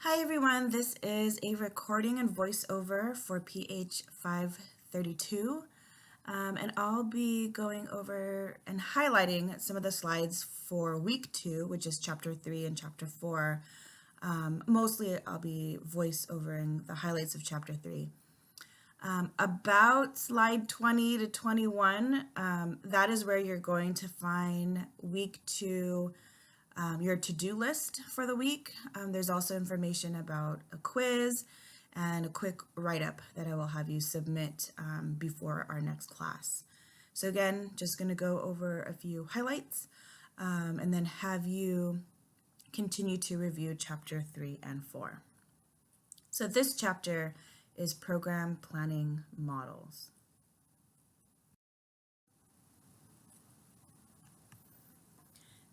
Hi everyone, this is a recording and voiceover for PH 532, and I'll be going over and highlighting some of the slides for week 2, which is chapter 3 and chapter 4. Mostly I'll be voiceovering the highlights of chapter 3. About slide 20 to 21, that is where you're going to find week 2 your to-do list for the week. There's also information about a quiz and a quick write-up that I will have you submit before our next class. So again, just going to go over a few highlights and then have you continue to review chapter 3 and 4. So this chapter is program planning models.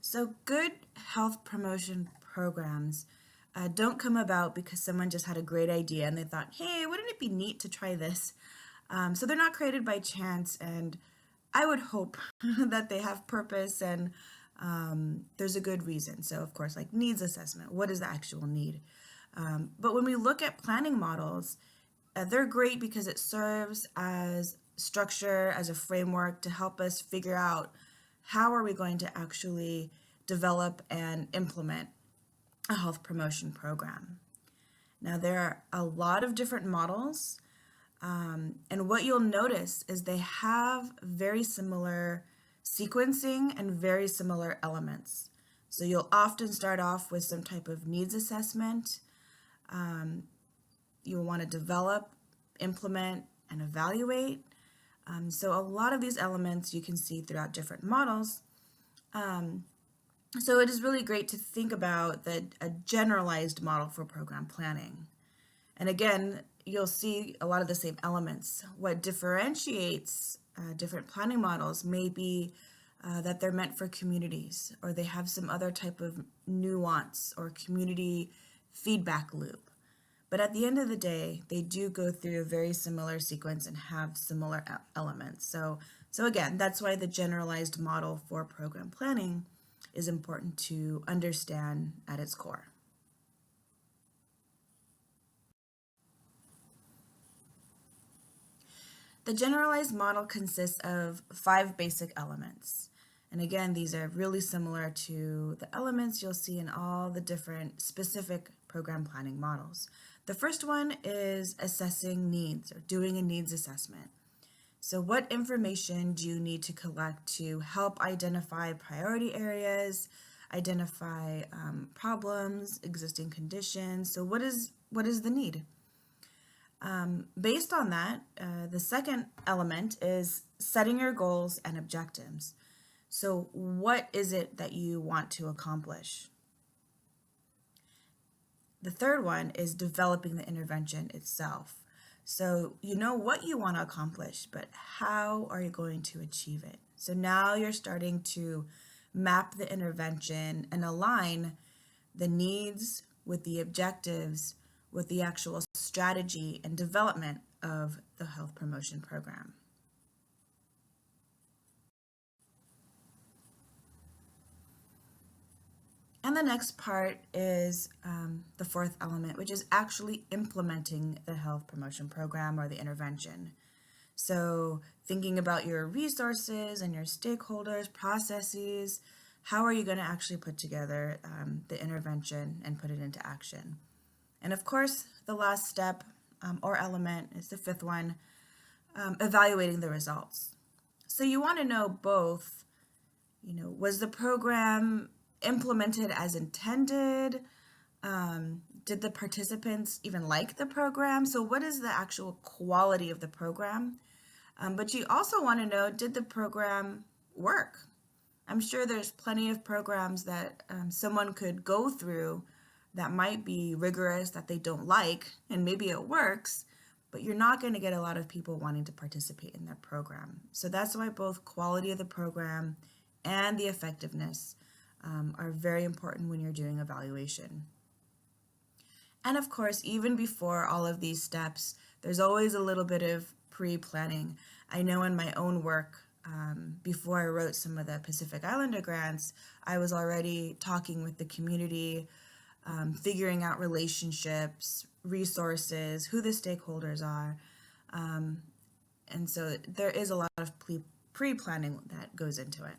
So good health promotion programs don't come about because someone just had a great idea and they thought, hey, wouldn't it be neat to try this? So they're not created by chance, and I would hope that they have purpose and there's a good reason. So of course, like needs assessment, what is the actual need? But when we look at planning models, they're great because it serves as structure, as a framework to help us figure out how are we going to actually develop and implement a health promotion program. Now, there are a lot of different models, and what you'll notice is they have very similar sequencing and very similar elements. So you'll often start off with some type of needs assessment. You'll want to develop, implement, and evaluate. So a lot of these elements you can see throughout different models. So it is really great to think about a generalized model for program planning. And again, you'll see a lot of the same elements. What differentiates different planning models may be that they're meant for communities, or they have some other type of nuance or community feedback loop. But at the end of the day, they do go through a very similar sequence and have similar elements. So again, that's why the generalized model for program planning is important to understand at its core. The generalized model consists of 5 basic elements. And again, these are really similar to the elements you'll see in all the different specific program planning models. The first one is assessing needs, or doing a needs assessment. So what information do you need to collect to help identify priority areas, identify problems, existing conditions? So what is the need? Based on that, the second element is setting your goals and objectives. So what is it that you want to accomplish? The third one is developing the intervention itself. So you know what you want to accomplish, but how are you going to achieve it? So now you're starting to map the intervention and align the needs with the objectives, with the actual strategy and development of the health promotion program. And the next part is the fourth element, which is actually implementing the health promotion program or the intervention. So thinking about your resources and your stakeholders, processes, how are you going to actually put together the intervention and put it into action? And of course, the last step or element is the fifth one, evaluating the results. So you want to know both, was the program implemented as intended? Did the participants even like the program? So what is the actual quality of the program? But you also want to know, did the program work? I'm sure there's plenty of programs that someone could go through that might be rigorous, that they don't like, and maybe it works, but you're not going to get a lot of people wanting to participate in that program. So that's why both quality of the program and the effectiveness are very important when you're doing evaluation. And of course, even before all of these steps, there's always a little bit of pre-planning. I know in my own work, before I wrote some of the Pacific Islander grants, I was already talking with the community figuring out relationships, resources, who the stakeholders are. And so there is a lot of pre-planning that goes into it.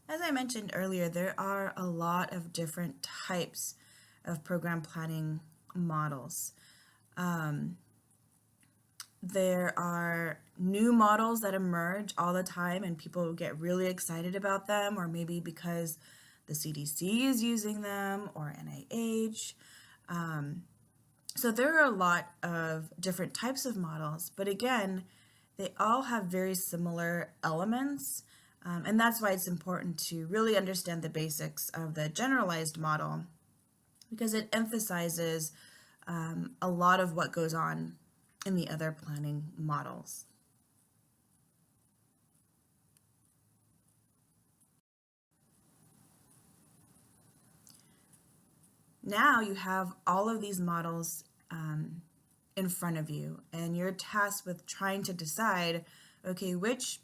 As I mentioned earlier, there are a lot of different types of program planning models. There are new models that emerge all the time and people get really excited about them, or maybe because the CDC is using them or NIH. So there are a lot of different types of models, but again, they all have very similar elements. And that's why it's important to really understand the basics of the generalized model, because it emphasizes a lot of what goes on in the other planning models. Now you have all of these models in front of you, and you're tasked with trying to decide, okay, which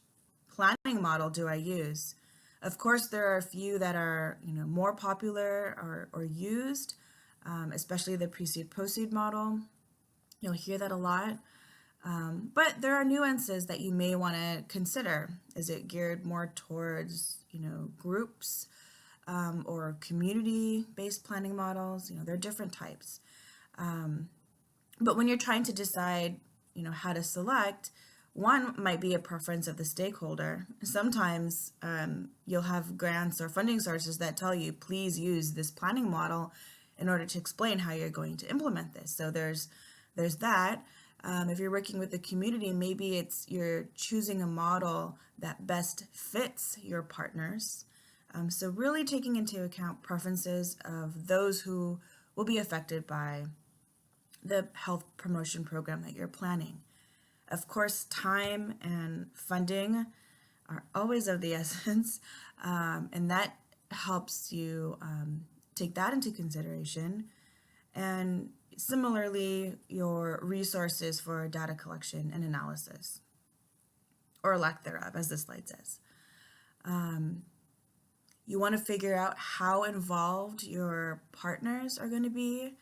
planning model do I use? Of course, there are a few that are more popular or used, especially the precede-proceed model. You'll hear that a lot. But there are nuances that you may want to consider. Is it geared more towards, groups or community-based planning models? There are different types. But when you're trying to decide, how to select, one might be a preference of the stakeholder. Sometimes you'll have grants or funding sources that tell you, please use this planning model in order to explain how you're going to implement this. So there's that. If you're working with the community, maybe you're choosing a model that best fits your partners. So really taking into account preferences of those who will be affected by the health promotion program that you're planning. Of course, time and funding are always of the essence, and that helps you take that into consideration. And similarly, your resources for data collection and analysis, or lack thereof, as the slide says. You want to figure out how involved your partners are going to be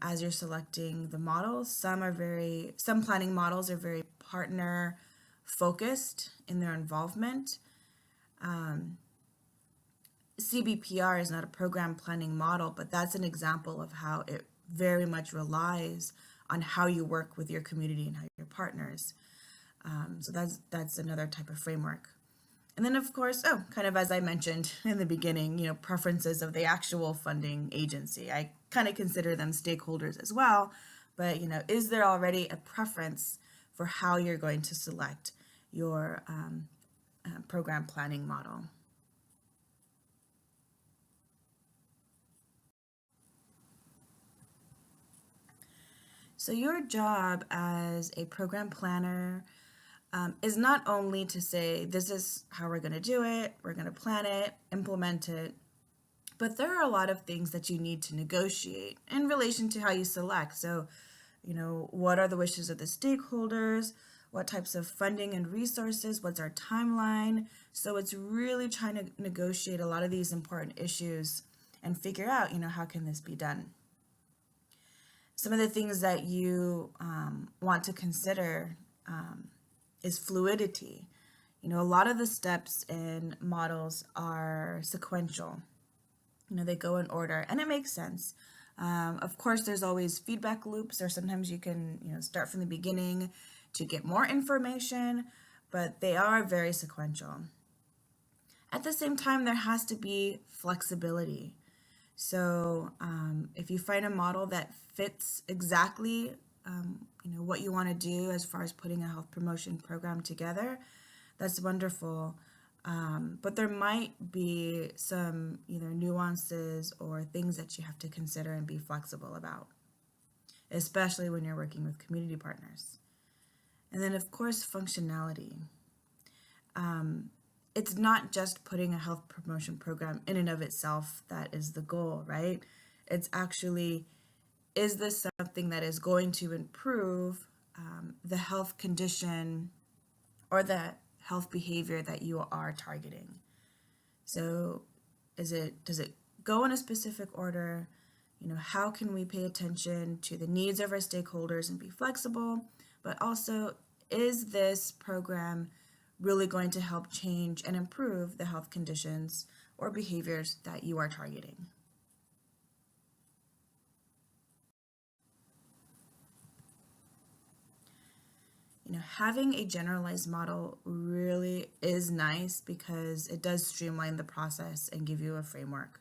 as you're selecting the models. Some planning models are very partner focused in their involvement. CBPR is not a program planning model, but that's an example of how it very much relies on how you work with your community and how your partners. So that's another type of framework. And then, of course, kind of as I mentioned in the beginning, preferences of the actual funding agency. I kind of consider them stakeholders as well, but, is there already a preference for how you're going to select your program planning model? So your job as a program planner is not only to say, this is how we're going to do it, we're going to plan it, implement it, but there are a lot of things that you need to negotiate in relation to how you select. So, what are the wishes of the stakeholders? What types of funding and resources? What's our timeline? So it's really trying to negotiate a lot of these important issues and figure out, how can this be done? Some of the things that you want to consider is fluidity. A lot of the steps in models are sequential. They go in order, and it makes sense. Of course, there's always feedback loops, or sometimes you can, start from the beginning to get more information, but they are very sequential. At the same time, there has to be flexibility. So if you find a model that fits exactly what you want to do as far as putting a health promotion program together, that's wonderful. But there might be some either nuances or things that you have to consider and be flexible about, especially when you're working with community partners. And then, of course, functionality. It's not just putting a health promotion program in and of itself that is the goal, right? It's actually, is this something that is going to improve the health condition or the health behavior that you are targeting. So does it go in a specific order? How can we pay attention to the needs of our stakeholders and be flexible? But also, is this program really going to help change and improve the health conditions or behaviors that you are targeting? Having a generalized model really is nice because it does streamline the process and give you a framework.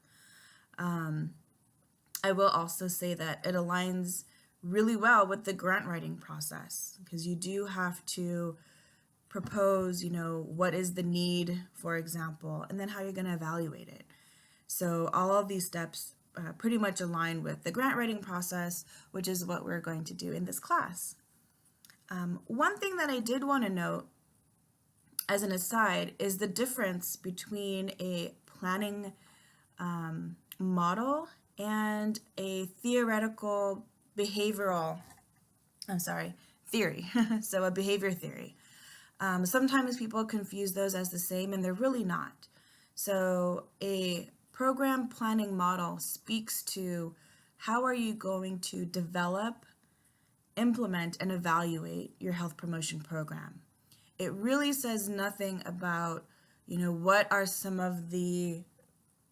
I will also say that it aligns really well with the grant writing process because you do have to propose, what is the need, for example, and then how you're going to evaluate it. So all of these steps pretty much align with the grant writing process, which is what we're going to do in this class. One thing that I did want to note as an aside is the difference between a planning model and a theoretical behavioral, theory. So a behavior theory. Sometimes people confuse those as the same, and they're really not. So a program planning model speaks to how are you going to develop, implement, and evaluate your health promotion program. It really says nothing about, what are some of the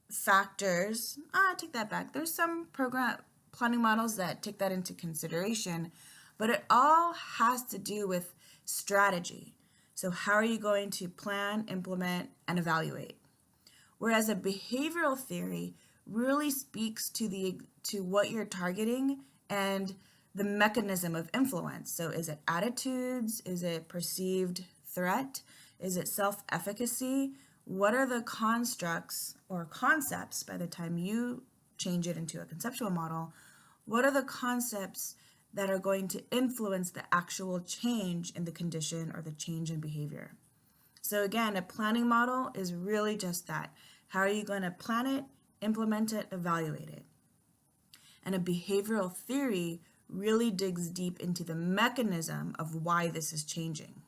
factors. I take that back. There's some program planning models that take that into consideration, but it all has to do with strategy. So how are you going to plan, implement, and evaluate? Whereas a behavioral theory really speaks to what you're targeting and the mechanism of influence. So is it attitudes? Is it perceived threat? Is it self-efficacy? What are the constructs or concepts by the time you change it into a conceptual model? What are the concepts that are going to influence the actual change in the condition or the change in behavior? So again, a planning model is really just that. How are you going to plan it, implement it, evaluate it? And a behavioral theory really digs deep into the mechanism of why this is changing.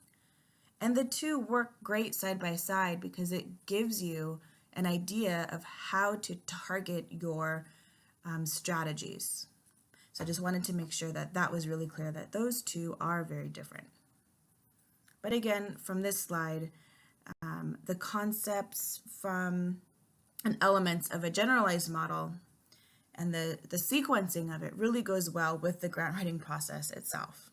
And the two work great side by side because it gives you an idea of how to target your strategies. So I just wanted to make sure that that was really clear that those two are very different. But again, from this slide, the concepts from and elements of a generalized model and the sequencing of it really goes well with the grant writing process itself.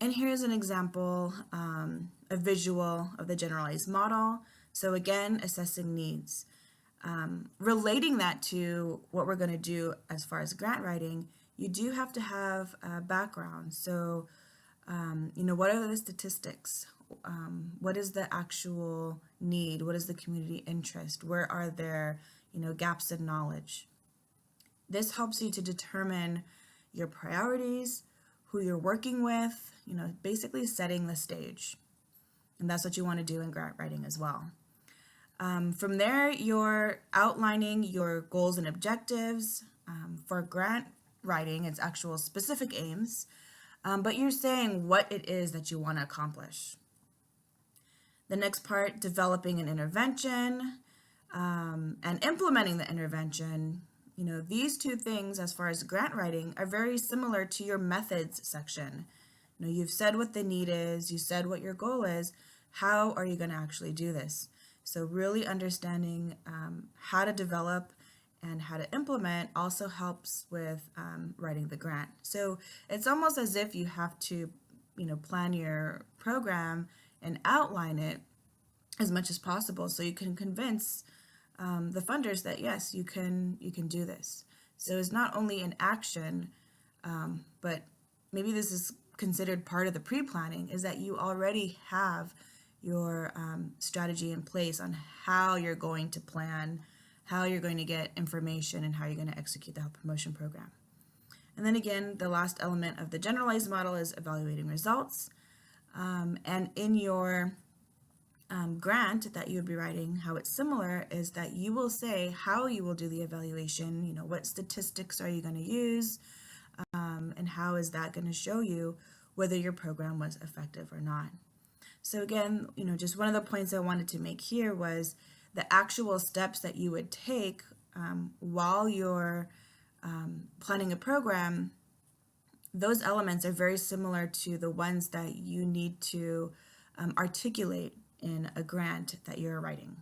And here's an example, a visual of the generalized model. So again, assessing needs. Relating that to what we're going to do as far as grant writing, you do have to have a background. So, what are the statistics? What is the actual need? What is the community interest? Where are there, gaps in knowledge? This helps you to determine your priorities, who you're working with, basically setting the stage. And that's what you want to do in grant writing as well. From there, you're outlining your goals and objectives. For grant writing, it's actual specific aims, but you're saying what it is that you want to accomplish. The next part, developing an intervention and implementing the intervention. These two things, as far as grant writing, are very similar to your methods section. You've said what the need is, you said what your goal is. How are you going to actually do this? So really understanding how to develop and how to implement also helps with writing the grant. So it's almost as if you have to, plan your program and outline it as much as possible so you can convince the funders that yes, you can do this. So it's not only an action, but maybe this is considered part of the pre-planning, is that you already have your strategy in place on how you're going to plan, how you're going to get information, and how you're going to execute the health promotion program. And then again, the last element of the generalized model is evaluating results. And in your grant that you would be writing, how it's similar is that you will say how you will do the evaluation, what statistics are you going to use, and how is that going to show you whether your program was effective or not. So again, just one of the points I wanted to make here was the actual steps that you would take while you're planning a program. Those elements are very similar to the ones that you need to articulate in a grant that you're writing.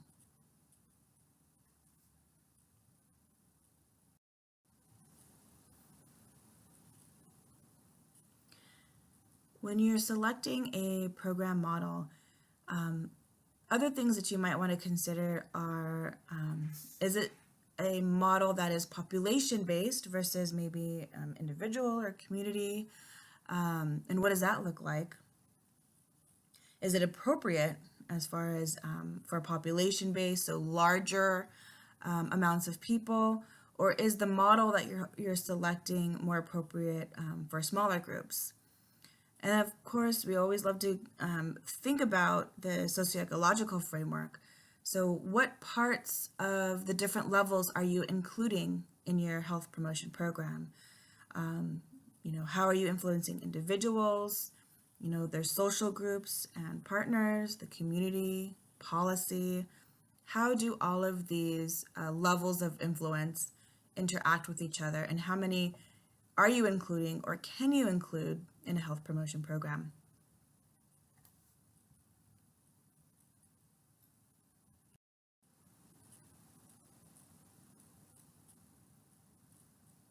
When you're selecting a program model, other things that you might want to consider are, is it a model that is population-based versus maybe individual or community? And what does that look like? Is it appropriate as far as for population-based, so larger amounts of people, or is the model that you're selecting more appropriate for smaller groups? And of course, we always love to think about the socioecological framework. So what parts of the different levels are you including in your health promotion program? How are you influencing individuals, their social groups and partners, the community, policy? How do all of these levels of influence interact with each other, and how many are you including or can you include in a health promotion program?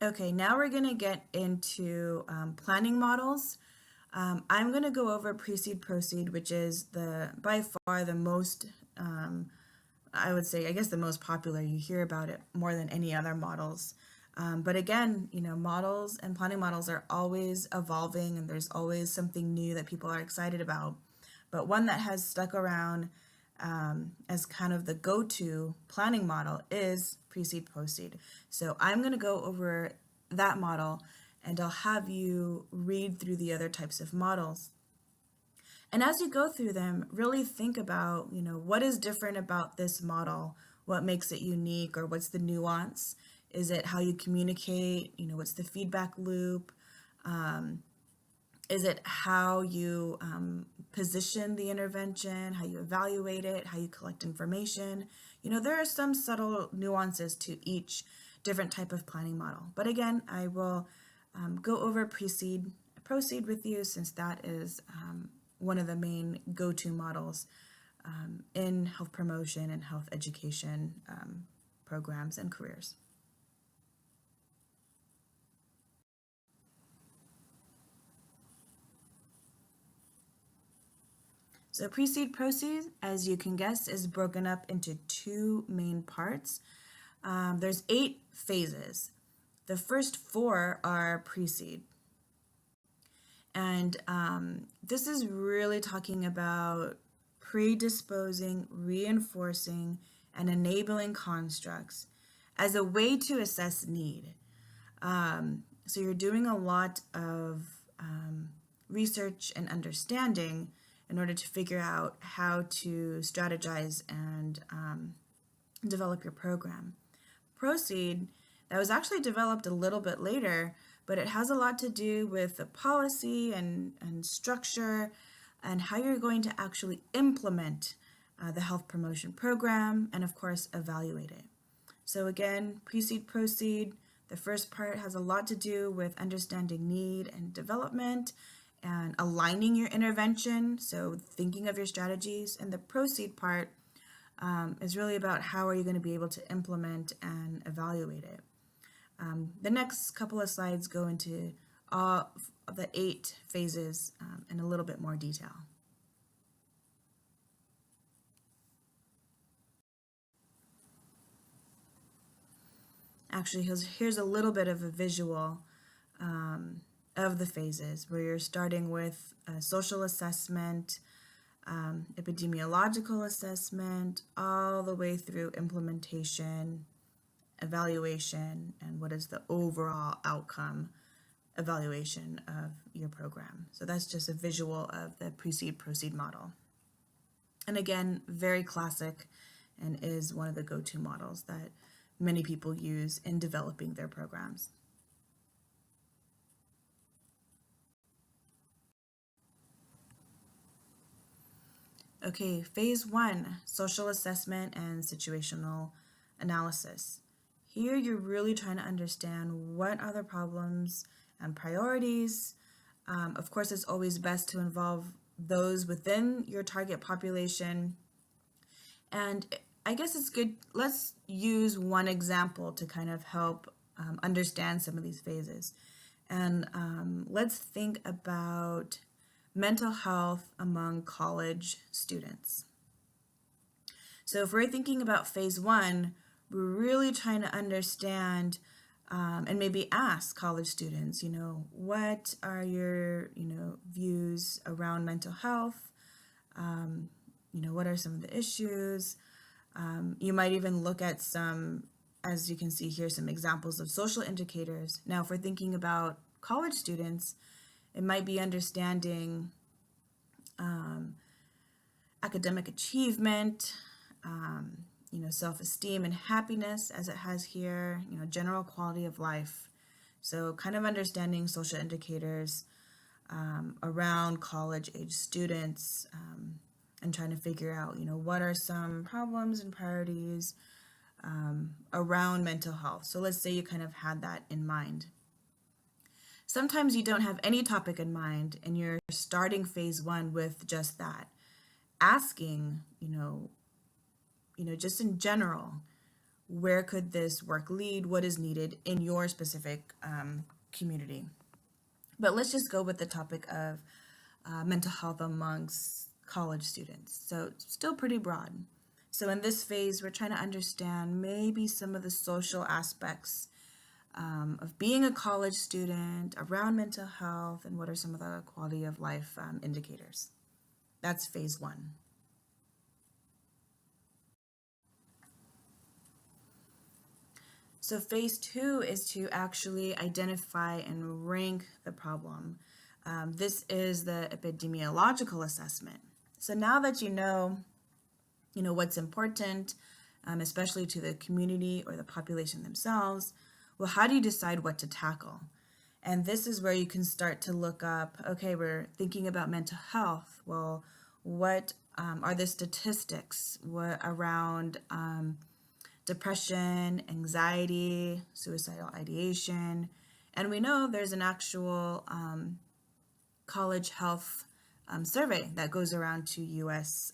Okay, now we're going to get into planning models. I'm going to go over Precede Proceed, which is by far the most, I would say, I guess the most popular. You hear about it more than any other models. But again, models and planning models are always evolving, and there's always something new that people are excited about. But one that has stuck around as kind of the go-to planning model is Precede Proceed. So I'm going to go over that model, and I'll have you read through the other types of models. And as you go through them, really think about, what is different about this model? What makes it unique, or what's the nuance? Is it how you communicate? What's the feedback loop? Is it how you position the intervention, how you evaluate it, how you collect information? There are some subtle nuances to each different type of planning model. But again, I will go over Proceed with you, since that is one of the main go-to models in health promotion and health education programs and careers. So Precede Proceed, as you can guess, is broken up into two main parts. There's 8 phases. The first 4 are Precede. And this is really talking about predisposing, reinforcing, and enabling constructs as a way to assess need. So you're doing a lot of research and understanding in order to figure out how to strategize and develop your program. Proceed, that was actually developed a little bit later, but it has a lot to do with the policy and structure and how you're going to actually implement the health promotion program and, of course, evaluate it. So again, Precede Proceed, the first part has a lot to do with understanding need and development and aligning your intervention, so thinking of your strategies. And the Proceed part is really about how are you going to be able to implement and evaluate it. The next couple of slides go into all of the 8 phases in a little bit more detail. Actually, here's a little bit of a visual of the phases, where you're starting with social assessment, epidemiological assessment, all the way through implementation, evaluation, and what is the overall outcome evaluation of your program. So that's just a visual of the Precede Proceed model. And again, very classic, and is one of the go-to models that many people use in developing their programs. Okay, phase one, social assessment and situational analysis. Here you're really trying to understand what are the problems and priorities. Of course, it's always best to involve those within your target population. And I guess it's good, let's use one example to kind of help understand some of these phases. And let's think about mental health among college students. So if we're thinking about phase one, we're really trying to understand and maybe ask college students, what are your, views around mental health? What are some of the issues? You might even look at some, as you can see here, some examples of social indicators. Now, if we're thinking about college students, it might be understanding academic achievement, self-esteem and happiness, as it has here, general quality of life. So kind of understanding social indicators around college-age students and trying to figure out, what are some problems and priorities around mental health. So let's say you kind of had that in mind. Sometimes you don't have any topic in mind and you're starting phase one with just that. Asking, just in general, where could this work lead? What is needed in your specific community? But let's just go with the topic of mental health amongst college students. So still pretty broad. So in this phase, we're trying to understand maybe some of the social aspects of being a college student around mental health, and what are some of the quality of life indicators. That's phase one. So phase two is to actually identify and rank the problem. This is the epidemiological assessment. So now that you know what's important, especially to the community or the population themselves, well, how do you decide what to tackle? And this is where you can start to look up, okay, we're thinking about mental health. Well, what are the statistics around depression, anxiety, suicidal ideation? And we know there's an actual college health survey that goes around to U.S.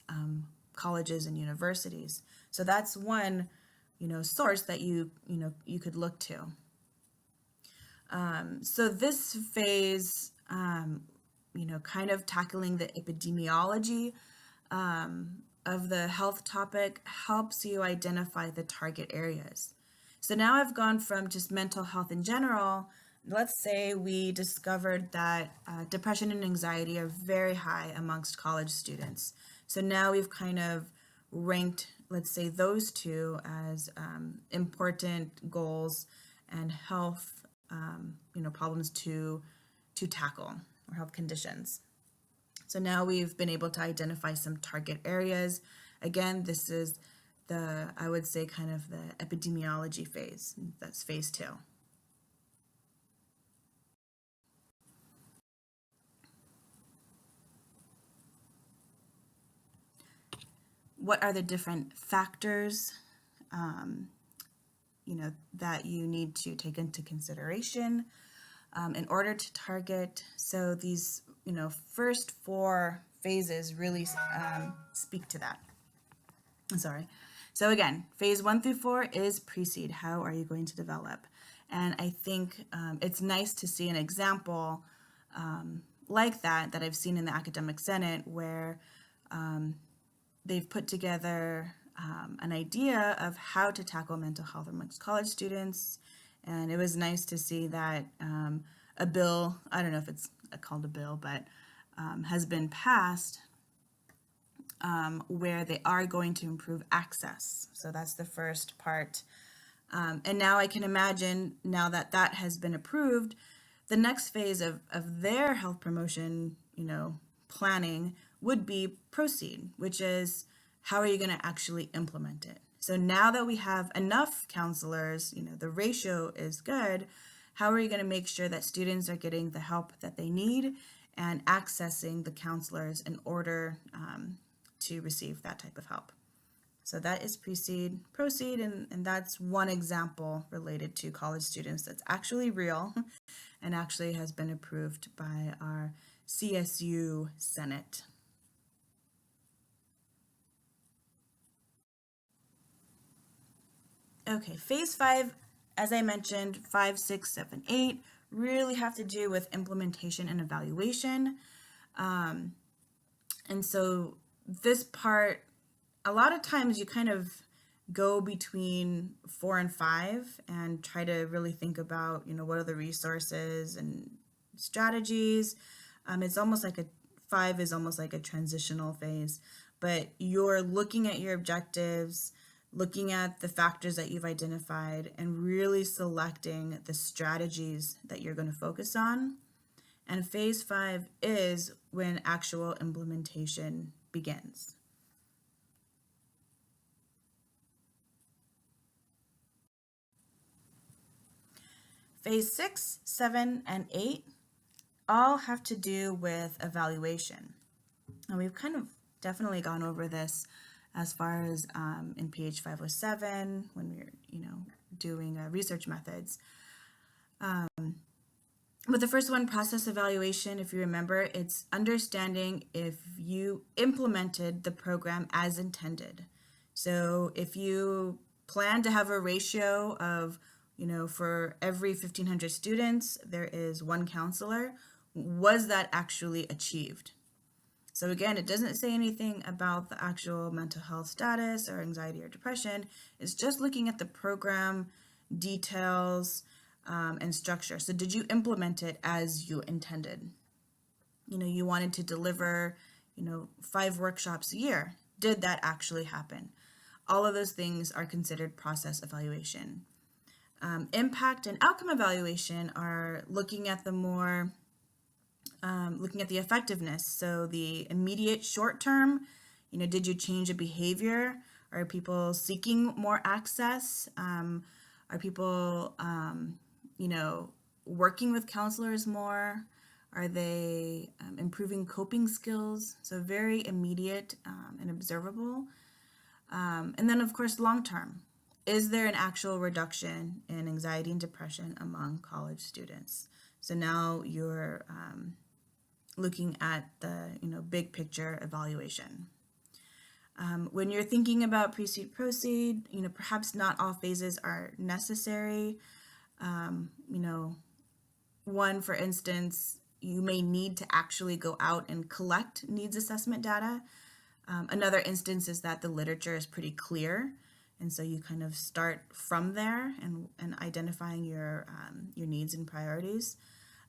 Colleges and universities. So that's one, source that you could look to. So this phase, kind of tackling the epidemiology of the health topic helps you identify the target areas. So now I've gone from just mental health in general. Let's say we discovered that depression and anxiety are very high amongst college students. So now we've kind of ranked, let's say, those two as important goals and health problems to tackle, or health conditions. So now we've been able to identify some target areas. Again, this is I would say, kind of the epidemiology phase. That's phase two. What are the different factors, that you need to take into consideration in order to target? So these, first four phases really speak to that. I'm sorry. So again, phase 1 through 4 is pre-seed. How are you going to develop? And I think it's nice to see an example like that I've seen in the Academic Senate, where they've put together an idea of how to tackle mental health amongst college students. And it was nice to see that a bill, I don't know if it's called a bill, but has been passed where they are going to improve access. So that's the first part. And now I can imagine, now that that has been approved, the next phase of their health promotion, planning would be proceed, which is, how are you going to actually implement it? So now that we have enough counselors, the ratio is good, how are you going to make sure that students are getting the help that they need and accessing the counselors in order to receive that type of help. So that is precede, proceed, and that's one example related to college students that's actually real and actually has been approved by our CSU Senate. Okay, phase 5, as I mentioned, 5, 6, 7, 8 really have to do with implementation and evaluation. And so this part, a lot of times you kind of go between 4 and 5 and try to really think about, what are the resources and strategies. It's almost like 5 is almost like a transitional phase, but you're looking at your objectives, looking at the factors that you've identified, and really selecting the strategies that you're going to focus on. And phase 5 is when actual implementation begins. Phase 6, 7, and 8 all have to do with evaluation. And we've kind of definitely gone over this as far as in PH 507 when we were, doing research methods. But the first one, process evaluation, if you remember, it's understanding if you implemented the program as intended. So if you plan to have a ratio of, for every 1,500 students, there is one counselor, was that actually achieved? So again, it doesn't say anything about the actual mental health status or anxiety or depression. It's just looking at the program details and structure. So did you implement it as you intended? You wanted to deliver, 5 workshops a year. Did that actually happen? All of those things are considered process evaluation. Impact and outcome evaluation are looking at the more looking at the effectiveness. So the immediate short term, did you change a behavior? Are people seeking more access? Are people, working with counselors more? Are they improving coping skills? So very immediate and observable. And then, of course, long term. Is there an actual reduction in anxiety and depression among college students? So now you're looking at the big picture evaluation. When you're thinking about precede, proceed, perhaps not all phases are necessary. One, for instance, you may need to actually go out and collect needs assessment data. Another instance is that the literature is pretty clear, and so you kind of start from there and identifying your needs and priorities.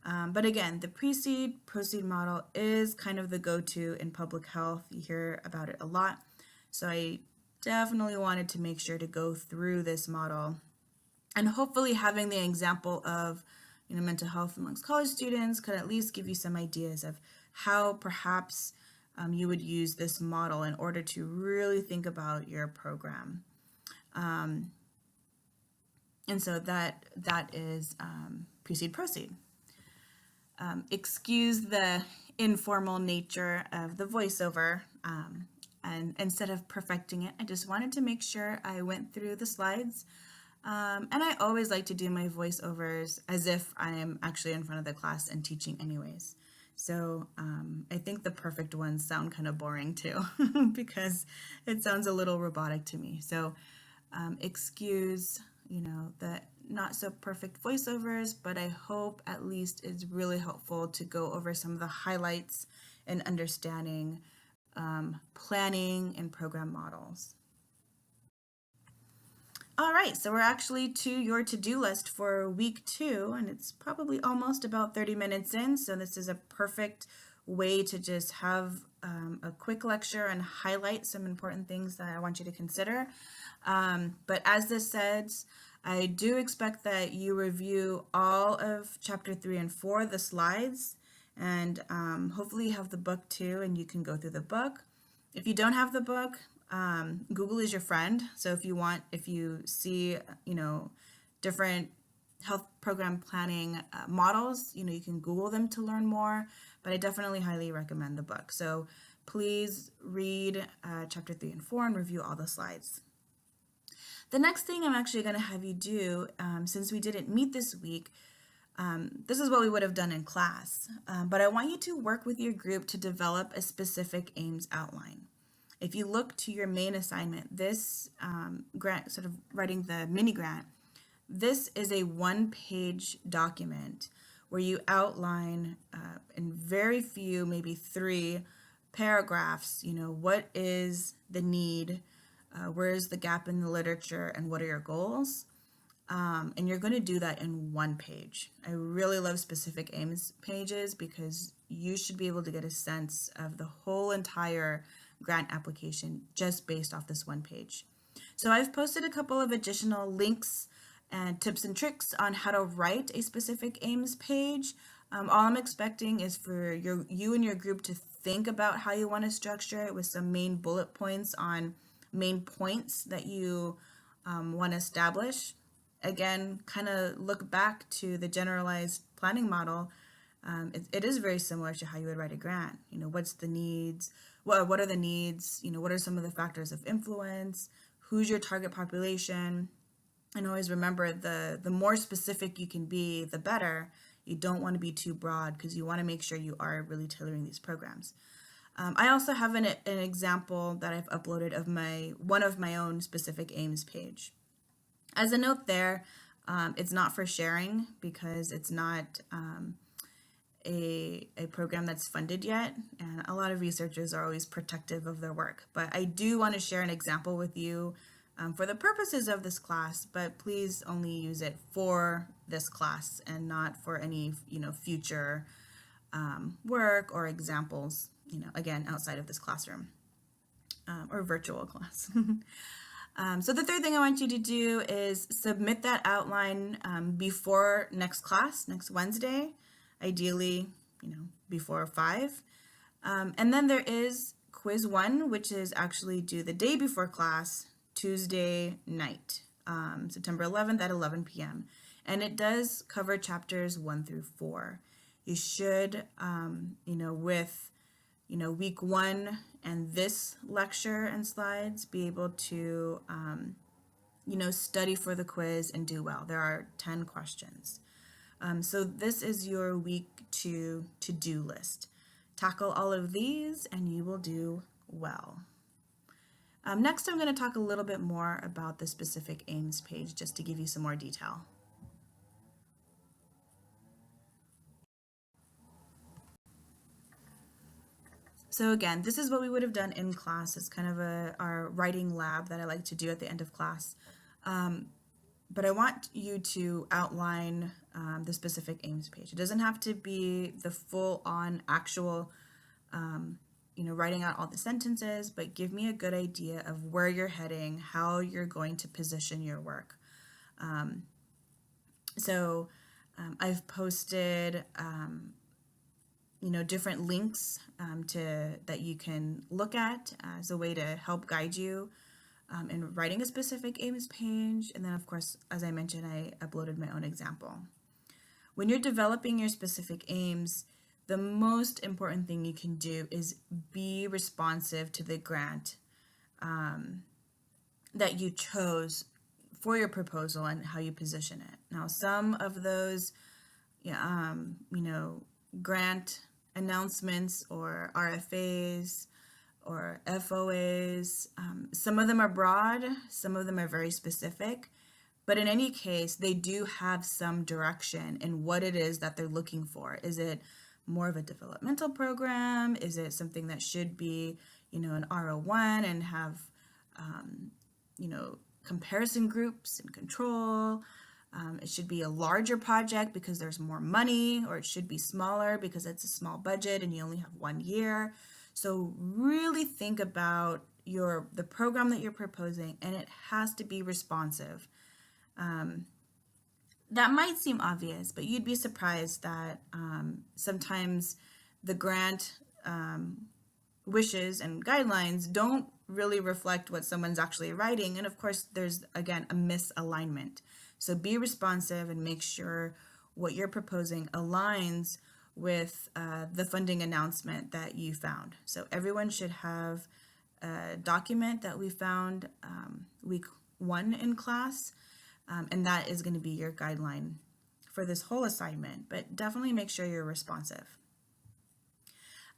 But again, the precede, proceed model is kind of the go-to in public health. You hear about it a lot. So I definitely wanted to make sure to go through this model, and hopefully having the example of mental health amongst college students could at least give you some ideas of how perhaps you would use this model in order to really think about your program. And so that is precede, proceed. Excuse the informal nature of the voiceover, and instead of perfecting it, I just wanted to make sure I went through the slides. And I always like to do my voiceovers as if I am actually in front of the class and teaching anyways. So I think the perfect ones sound kind of boring too, because it sounds a little robotic to me. So excuse, the not so perfect voiceovers, but I hope at least it's really helpful to go over some of the highlights and understanding planning and program models. All right, so we're actually to your to-do list for week 2, and it's probably almost about 30 minutes in, so this is a perfect way to just have a quick lecture and highlight some important things that I want you to consider. But as this says, I do expect that you review all of chapter 3 and 4, the slides, and hopefully you have the book too, and you can go through the book. If you don't have the book, Google is your friend. So if you see, different health program planning models, you can Google them to learn more, but I definitely highly recommend the book. So please read chapter 3 and 4 and review all the slides. The next thing I'm actually going to have you do, since we didn't meet this week, this is what we would have done in class, but I want you to work with your group to develop a specific aims outline. If you look to your main assignment, this grant, sort of writing the mini grant, this is a one-page document where you outline in very few, maybe 3 paragraphs, what is the need, where is the gap in the literature, and what are your goals? And you're going to do that in one page. I really love specific aims pages because you should be able to get a sense of the whole entire grant application just based off this one page. So I've posted a couple of additional links and tips and tricks on how to write a specific aims page. All I'm expecting is for you and your group to think about how you want to structure it with some main bullet points on main points that you want to establish. Again, kind of look back to the generalized planning model. It is very similar to how you would write a grant. What's the needs? What are the needs? What are some of the factors of influence? Who's your target population? And always remember, the more specific you can be, the better. You don't want to be too broad because you want to make sure you are really tailoring these programs. I also have an example that I've uploaded of one of my own specific aims page. As a note there, it's not for sharing because it's not a program that's funded yet, and a lot of researchers are always protective of their work. But I do want to share an example with you for the purposes of this class, but please only use it for this class and not for any future work or examples, again, outside of this classroom or virtual class. So the third thing I want you to do is submit that outline before next class, next Wednesday, ideally, before 5. And then there is quiz 1, which is actually due the day before class, Tuesday night, September 11th at 11 p.m. And it does cover chapters 1 through 4. You should, with week 1 and this lecture and slides, be able to, study for the quiz and do well. There are 10 questions. So this is your week 2 to-do list. Tackle all of these and you will do well. Next, I'm going to talk a little bit more about the specific aims page just to give you some more detail. So again, this is what we would have done in class. It's kind of our writing lab that I like to do at the end of class. But I want you to outline the specific aims page. It doesn't have to be the full-on actual, writing out all the sentences, but give me a good idea of where you're heading, how you're going to position your work. I've posted different links that you can look at as a way to help guide you in writing a specific aims page. And then, of course, as I mentioned, I uploaded my own example. When you're developing your specific aims, the most important thing you can do is be responsive to the grant that you chose for your proposal and how you position it. Now, some of those, grant announcements or RFAs or FOAs, some of them are broad, some of them are very specific, but in any case, they do have some direction in what it is that they're looking for. Is it more of a developmental program? Is it something that should be, an R01 and have, comparison groups and control? It should be a larger project because there's more money, or it should be smaller because it's a small budget and you only have 1 year. So really think about the program that you're proposing, and it has to be responsive. That might seem obvious, but you'd be surprised that sometimes the grant wishes and guidelines don't really reflect what someone's actually writing. And of course, there's, again, a misalignment. So be responsive and make sure what you're proposing aligns with the funding announcement that you found. So everyone should have a document that we found week 1 in class, and that is going to be your guideline for this whole assignment, but definitely make sure you're responsive.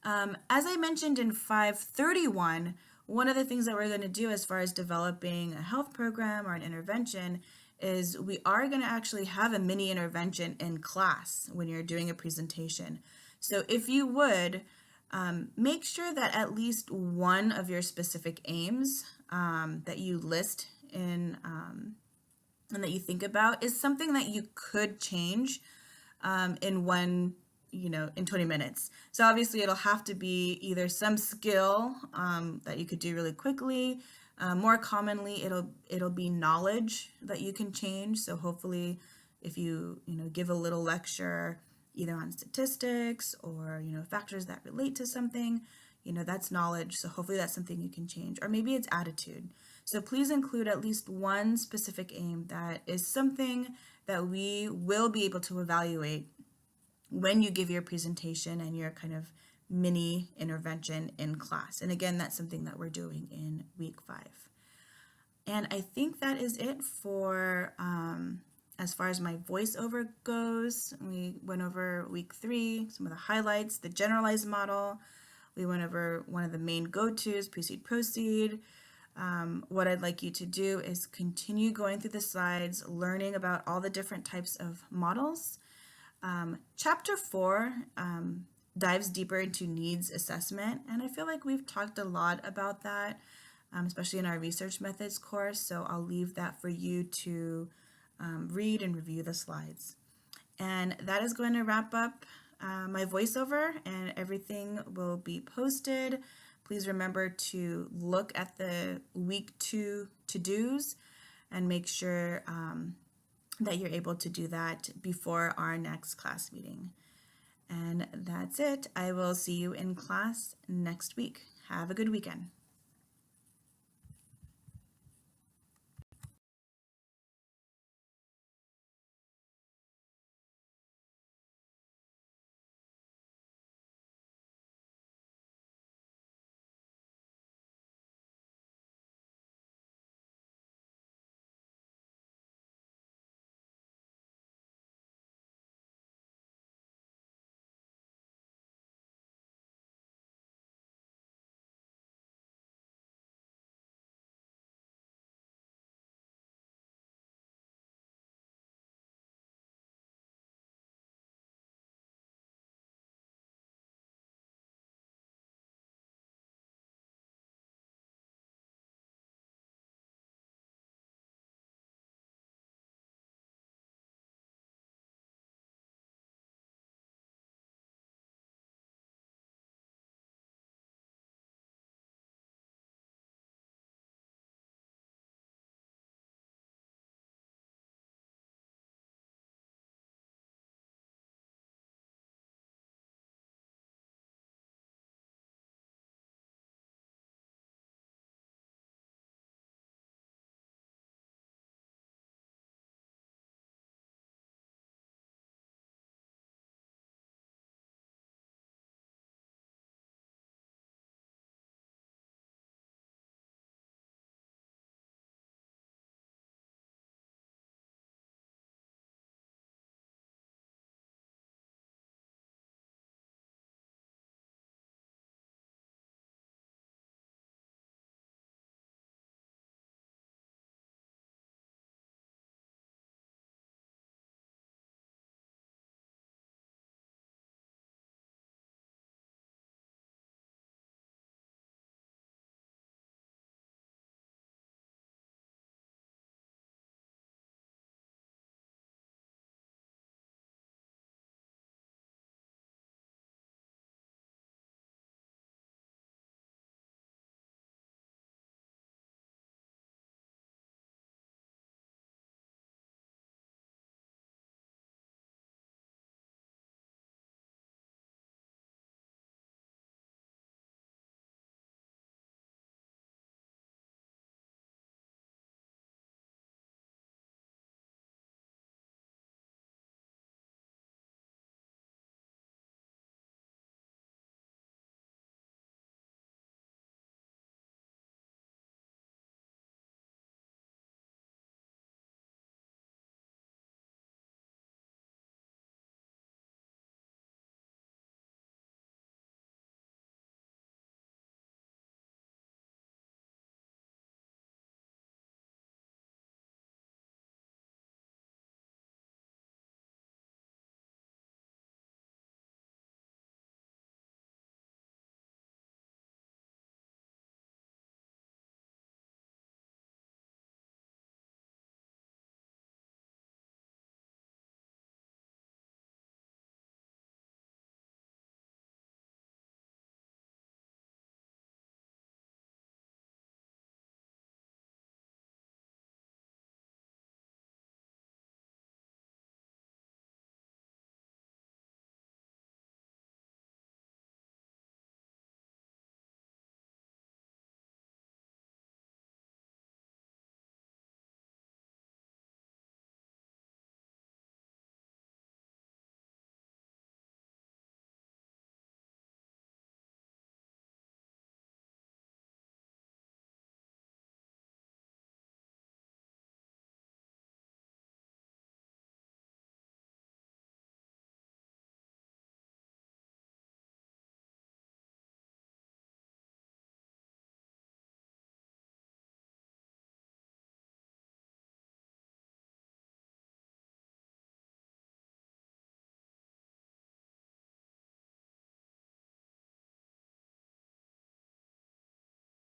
As I mentioned in 531, one of the things that we're going to do as far as developing a health program or an intervention is we are going to actually have a mini intervention in class when you're doing a presentation. So if you would, make sure that at least one of your specific aims that you list in and that you think about is something that you could change in in 20 minutes. So obviously it'll have to be either some skill that you could do really quickly. More commonly, it'll be knowledge that you can change. So hopefully if you give a little lecture either on statistics or factors that relate to something, that's knowledge. So hopefully that's something you can change. Or maybe it's attitude. So please include at least one specific aim that is something that we will be able to evaluate when you give your presentation and your kind of mini intervention in class. And again, that's something that we're doing in week 5. And I think that is it for as far as my voiceover goes. We went over week 3, some of the highlights, the generalized model. We went over one of the main go-tos, precede, proceed. What I'd like you to do is continue going through the slides, learning about all the different types of models. Chapter 4 dives deeper into needs assessment, and I feel like we've talked a lot about that, especially in our research methods course, so I'll leave that for you to read and review the slides. And that is going to wrap up my voiceover, and everything will be posted. Please remember to look at the week 2 to-dos and make sure that you're able to do that before our next class meeting. And that's it. I will see you in class next week. Have a good weekend.